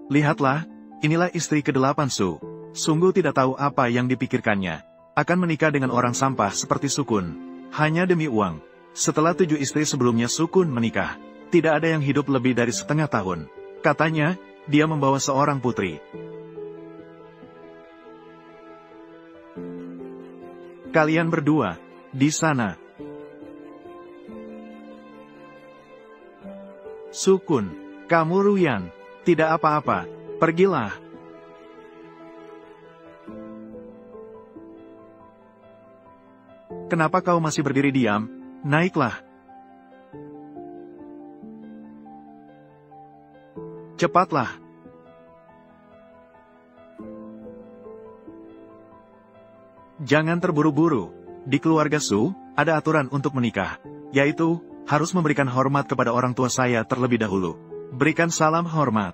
Lihatlah, inilah istri ke-8 Su. Sungguh tidak tahu apa yang dipikirkannya. Akan menikah dengan orang sampah seperti Sukun. Hanya demi uang. Setelah 7 istri sebelumnya Sukun menikah, tidak ada yang hidup lebih dari setengah tahun. Katanya, dia membawa seorang putri. Kalian berdua, di sana. Sukun, kamu Ruyan, tidak apa-apa, pergilah. Kenapa kau masih berdiri diam? Naiklah. Cepatlah. Jangan terburu-buru. Di keluarga Su, ada aturan untuk menikah, yaitu, harus memberikan hormat kepada orang tua saya terlebih dahulu. Berikan salam hormat.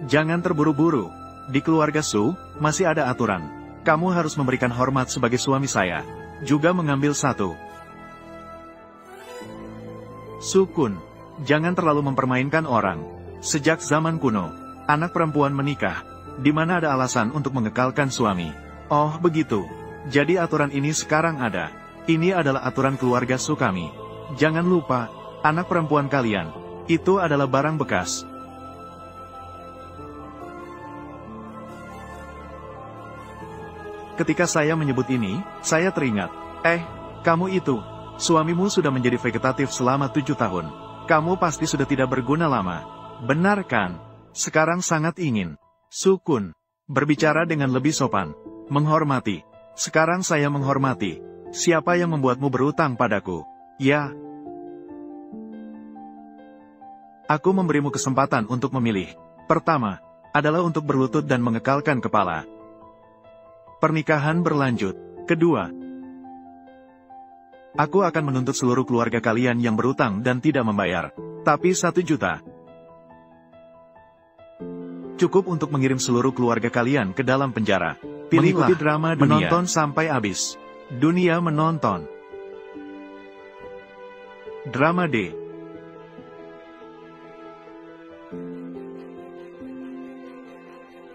Jangan terburu-buru. Di keluarga Su, masih ada aturan. Kamu harus memberikan hormat sebagai suami saya. Juga mengambil satu. Sukun, jangan terlalu mempermainkan orang. Sejak zaman kuno, anak perempuan menikah, di mana ada alasan untuk mengekalkan suami. Oh begitu. Jadi aturan ini sekarang ada. Ini adalah aturan keluarga Su kami. Jangan lupa, anak perempuan kalian, itu adalah barang bekas. Ketika saya menyebut ini, saya teringat. Kamu itu, suamimu sudah menjadi vegetatif selama 7 tahun. Kamu pasti sudah tidak berguna lama. Benar kan? Sekarang sangat ingin. Sukun, berbicara dengan lebih sopan. Menghormati. Sekarang saya menghormati. Siapa yang membuatmu berutang padaku? Ya. Aku memberimu kesempatan untuk memilih. Pertama, adalah untuk berlutut dan mengekalkan kepala. Pernikahan berlanjut. Kedua, aku akan menuntut seluruh keluarga kalian yang berutang dan tidak membayar. Tapi 1 juta. Cukup untuk mengirim seluruh keluarga kalian ke dalam penjara. Mengikuti drama dunia. Menonton sampai habis. Dunia menonton. Drama D.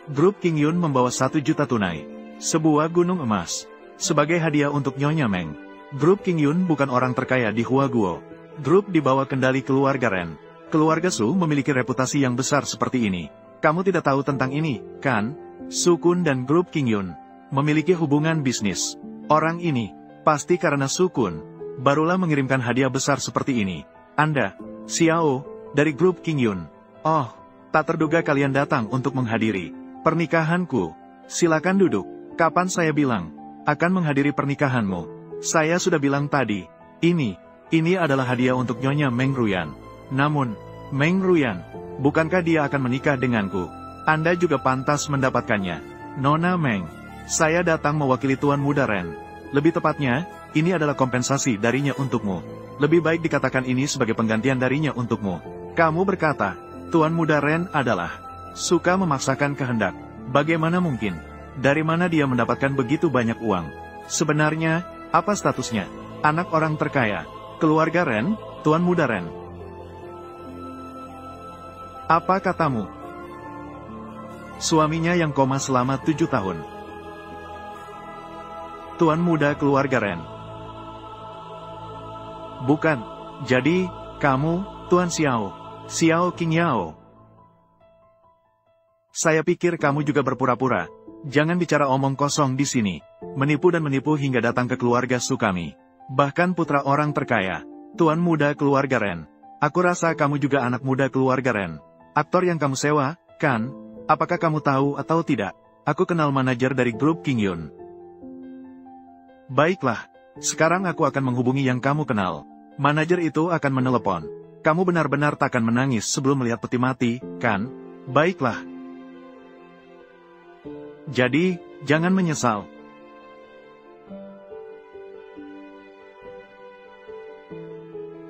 Grup King Yun membawa 1 juta tunai. Sebuah gunung emas. Sebagai hadiah untuk Nyonya Meng. Grup King Yun bukan orang terkaya di Huaguo. Grup di bawah kendali keluarga Ren. Keluarga Su memiliki reputasi yang besar seperti ini. Kamu tidak tahu tentang ini, kan? Sukun dan grup King Yun memiliki hubungan bisnis. Orang ini, pasti karena Sukun, barulah mengirimkan hadiah besar seperti ini. Anda, Xiao, dari grup King Yun. Oh, tak terduga kalian datang untuk menghadiri pernikahanku. Silakan duduk. Kapan saya bilang akan menghadiri pernikahanmu? Saya sudah bilang tadi. Ini adalah hadiah untuk Nyonya Meng Ruyan. Namun, Meng Ruyan, bukankah dia akan menikah denganku? Anda juga pantas mendapatkannya. Nona Meng, saya datang mewakili Tuan Muda Ren. Lebih tepatnya, ini adalah kompensasi darinya untukmu. Lebih baik dikatakan ini sebagai penggantian darinya untukmu. Kamu berkata, Tuan Muda Ren adalah suka memaksakan kehendak. Bagaimana mungkin? Dari mana dia mendapatkan begitu banyak uang? Sebenarnya, apa statusnya? Anak orang terkaya. Keluarga Ren, Tuan Muda Ren. Apa katamu? Suaminya yang koma selama 7 tahun. Tuan Muda keluarga Ren. Bukan. Jadi, kamu, Tuan Xiao. Xiao King Yao. Saya pikir kamu juga berpura-pura. Jangan bicara omong kosong di sini. Menipu dan menipu hingga datang ke keluarga Su kami. Bahkan putra orang terkaya. Tuan Muda keluarga Ren. Aku rasa kamu juga anak muda keluarga Ren. Aktor yang kamu sewa, kan? Apakah kamu tahu atau tidak? Aku kenal manajer dari grup King Yun. Baiklah. Sekarang aku akan menghubungi yang kamu kenal. Manajer itu akan menelepon. Kamu benar-benar takkan menangis sebelum melihat peti mati, kan? Baiklah. Jadi, jangan menyesal.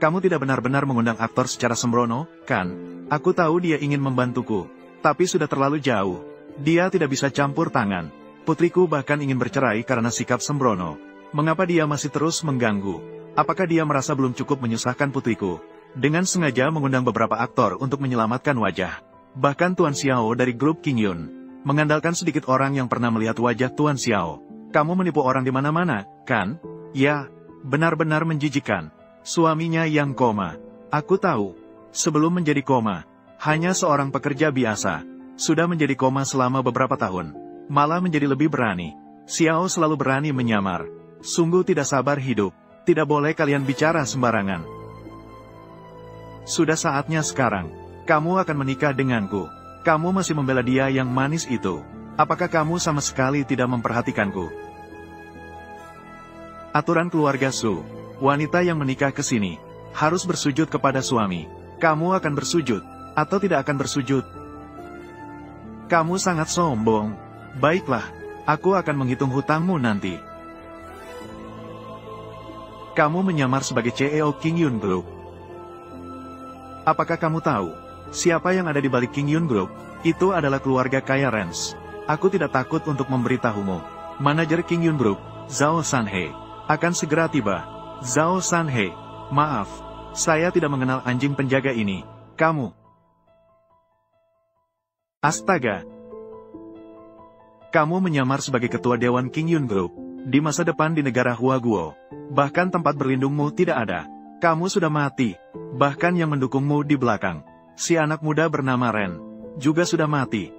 Kamu tidak benar-benar mengundang aktor secara sembrono, kan? Aku tahu dia ingin membantuku, tapi sudah terlalu jauh. Dia tidak bisa campur tangan. Putriku bahkan ingin bercerai karena sikap sembrono. Mengapa dia masih terus mengganggu? Apakah dia merasa belum cukup menyusahkan putriku? Dengan sengaja mengundang beberapa aktor untuk menyelamatkan wajah. Bahkan Tuan Xiao dari grup King Yun mengandalkan sedikit orang yang pernah melihat wajah Tuan Xiao. Kamu menipu orang di mana-mana, kan? Ya, benar-benar menjijikan. Suaminya yang koma. Aku tahu. Sebelum menjadi koma, hanya seorang pekerja biasa. Sudah menjadi koma selama beberapa tahun. Malah menjadi lebih berani. Xiao selalu berani menyamar. Sungguh tidak sabar hidup. Tidak boleh kalian bicara sembarangan. Sudah saatnya sekarang. Kamu akan menikah denganku. Kamu masih membela dia yang manis itu. Apakah kamu sama sekali tidak memperhatikanku? Aturan keluarga Su. Wanita yang menikah ke sini harus bersujud kepada suami. Kamu akan bersujud atau tidak akan bersujud? Kamu sangat sombong. Baiklah, aku akan menghitung hutangmu nanti. Kamu menyamar sebagai CEO King Yun Group. Apakah kamu tahu siapa yang ada di balik King Yun Group? Itu adalah keluarga kaya Rens. Aku tidak takut untuk memberitahumu. Manajer King Yun Group, Zhao Sanhe, akan segera tiba. Zhao Sanhe, maaf, saya tidak mengenal anjing penjaga ini. Kamu. Astaga. Kamu menyamar sebagai ketua Dewan King Yun Group. Di masa depan di negara Huaguo. Bahkan tempat berlindungmu tidak ada. Kamu sudah mati. Bahkan yang mendukungmu di belakang. Si anak muda bernama Ren. Juga sudah mati.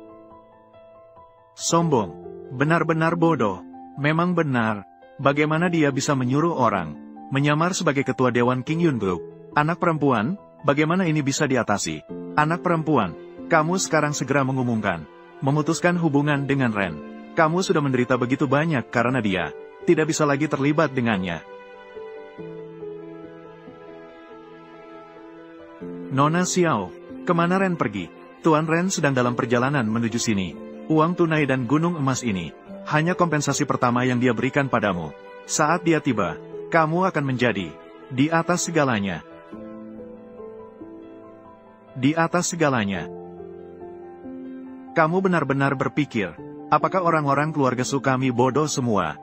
Sombong. Benar-benar bodoh. Memang benar. Bagaimana dia bisa menyuruh orang menyamar sebagai ketua Dewan King Yun Group? Anak perempuan, bagaimana ini bisa diatasi? Anak perempuan, kamu sekarang segera mengumumkan. Memutuskan hubungan dengan Ren. Kamu sudah menderita begitu banyak karena dia. Tidak bisa lagi terlibat dengannya. Nona Xiao, kemana Ren pergi? Tuan Ren sedang dalam perjalanan menuju sini. Uang tunai dan gunung emas ini hanya kompensasi pertama yang dia berikan padamu. Saat dia tiba, kamu akan menjadi di atas segalanya. Di atas segalanya. Kamu benar-benar berpikir, apakah orang-orang keluarga Su kami bodoh semua?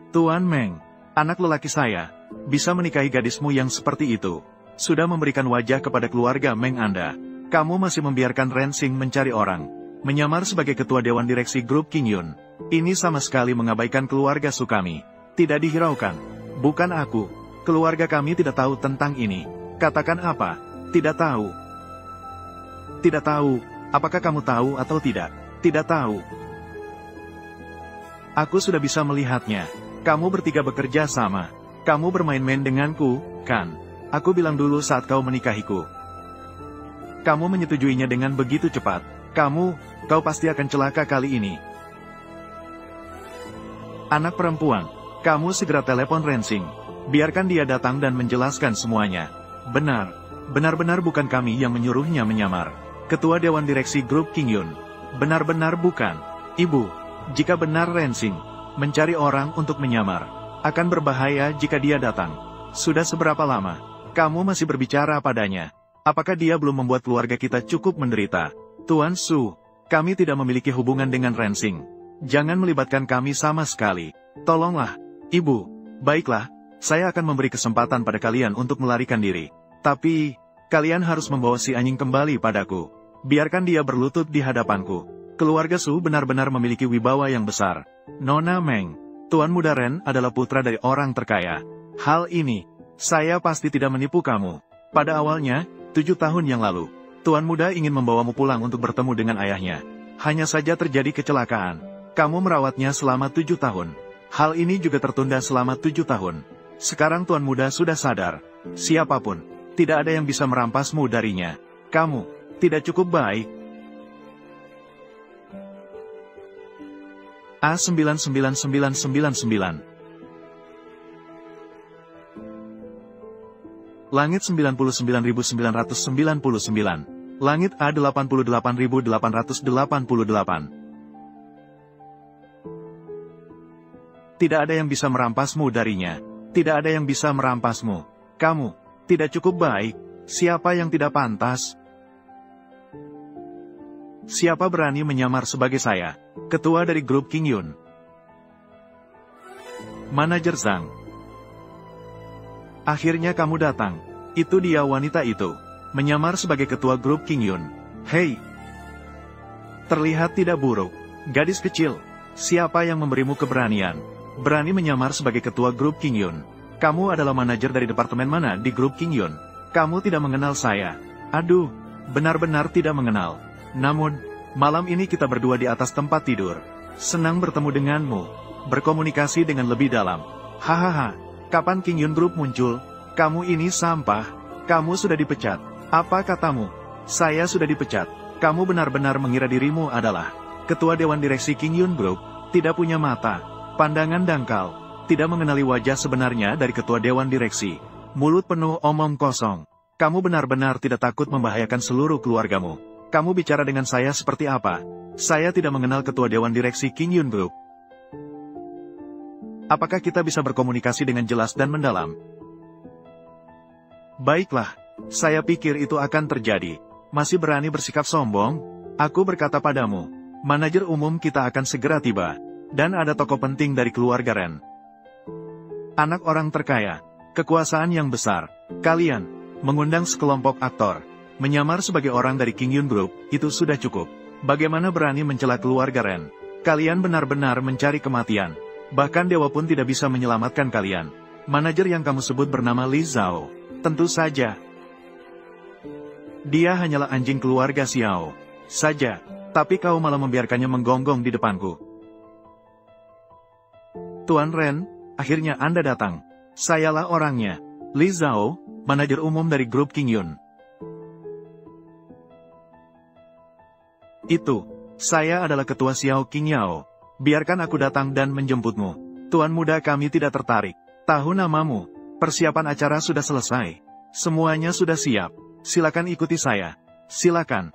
Tuan Meng, anak lelaki saya, bisa menikahi gadismu yang seperti itu. Sudah memberikan wajah kepada keluarga Meng Anda. Kamu masih membiarkan Ren Xing mencari orang. Menyamar sebagai ketua Dewan Direksi Grup King Yun. Ini sama sekali mengabaikan keluarga Su kami. Tidak dihiraukan. Bukan aku. Keluarga kami tidak tahu tentang ini. Katakan apa? Tidak tahu. Tidak tahu. Apakah kamu tahu atau tidak? Tidak tahu. Aku sudah bisa melihatnya. Kamu bertiga bekerja sama. Kamu bermain-main denganku, kan? Aku bilang dulu saat kau menikahiku. Kamu menyetujuinya dengan begitu cepat. Kau pasti akan celaka kali ini. Anak perempuan, kamu segera telepon Ren Xing. Biarkan dia datang dan menjelaskan semuanya. Benar-benar bukan kami yang menyuruhnya menyamar. Ketua Dewan Direksi Grup King Yun. Benar-benar bukan. Ibu, jika benar Ren Xing mencari orang untuk menyamar, akan berbahaya jika dia datang. Sudah seberapa lama kamu masih berbicara padanya? Apakah dia belum membuat keluarga kita cukup menderita? Tuan Su, kami tidak memiliki hubungan dengan Ren Xing. Jangan melibatkan kami sama sekali. Tolonglah, Ibu. Baiklah, saya akan memberi kesempatan pada kalian untuk melarikan diri. Tapi, kalian harus membawa si anjing kembali padaku. Biarkan dia berlutut di hadapanku. Keluarga Su benar-benar memiliki wibawa yang besar. Nona Meng, Tuan Muda Ren adalah putra dari orang terkaya. Hal ini, saya pasti tidak menipu kamu. Pada awalnya, 7 tahun yang lalu, Tuan Muda ingin membawamu pulang untuk bertemu dengan ayahnya. Hanya saja terjadi kecelakaan. Kamu merawatnya selama 7 tahun. Hal ini juga tertunda selama 7 tahun. Sekarang Tuan Muda sudah sadar. Siapapun, tidak ada yang bisa merampasmu darinya. Kamu tidak cukup baik. A99999. Langit 99.999. Langit A88.888. Tidak ada yang bisa merampasmu darinya. Tidak ada yang bisa merampasmu. Kamu tidak cukup baik. Siapa yang tidak pantas? Siapa berani menyamar sebagai saya, ketua dari grup King Yun? Manajer Zhang. Akhirnya kamu datang. Itu dia wanita itu. Menyamar sebagai ketua grup King Yun. Hei! Terlihat tidak buruk. Gadis kecil. Siapa yang memberimu keberanian? Berani menyamar sebagai ketua grup King Yun. Kamu adalah manajer dari departemen mana di grup King Yun? Kamu tidak mengenal saya. Aduh, benar-benar tidak mengenal. Namun, malam ini kita berdua di atas tempat tidur. Senang bertemu denganmu. Berkomunikasi dengan lebih dalam. Hahaha, kapan King Yun Group muncul? Kamu ini sampah. Kamu sudah dipecat. Apa katamu? Saya sudah dipecat. Kamu benar-benar mengira dirimu adalah ketua dewan direksi King Yun Group, tidak punya mata, pandangan dangkal, tidak mengenali wajah sebenarnya dari ketua dewan direksi. Mulut penuh omong kosong. Kamu benar-benar tidak takut membahayakan seluruh keluargamu. Kamu bicara dengan saya seperti apa? Saya tidak mengenal ketua dewan direksi King Yun Group. Apakah kita bisa berkomunikasi dengan jelas dan mendalam? Baiklah, saya pikir itu akan terjadi. Masih berani bersikap sombong? Aku berkata padamu, manajer umum kita akan segera tiba. Dan ada tokoh penting dari keluarga Ren. Anak orang terkaya, kekuasaan yang besar. Kalian mengundang sekelompok aktor, menyamar sebagai orang dari King Yun Group, itu sudah cukup. Bagaimana berani mencela keluarga Ren? Kalian benar-benar mencari kematian. Bahkan dewa pun tidak bisa menyelamatkan kalian. Manajer yang kamu sebut bernama Li Zhao. Tentu saja. Dia hanyalah anjing keluarga Xiao saja, tapi kau malah membiarkannya menggonggong di depanku. Tuan Ren, akhirnya Anda datang. Sayalah orangnya. Li Zhao, manajer umum dari grup King Yun. Itu, saya adalah ketua Xiao King Yao. Biarkan aku datang dan menjemputmu. Tuan muda kami tidak tertarik. Tahu namamu. Persiapan acara sudah selesai. Semuanya sudah siap. Silakan ikuti saya. Silakan.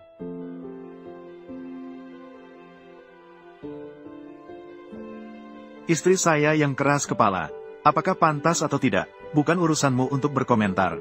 Istri saya yang keras kepala. Apakah pantas atau tidak, bukan urusanmu untuk berkomentar.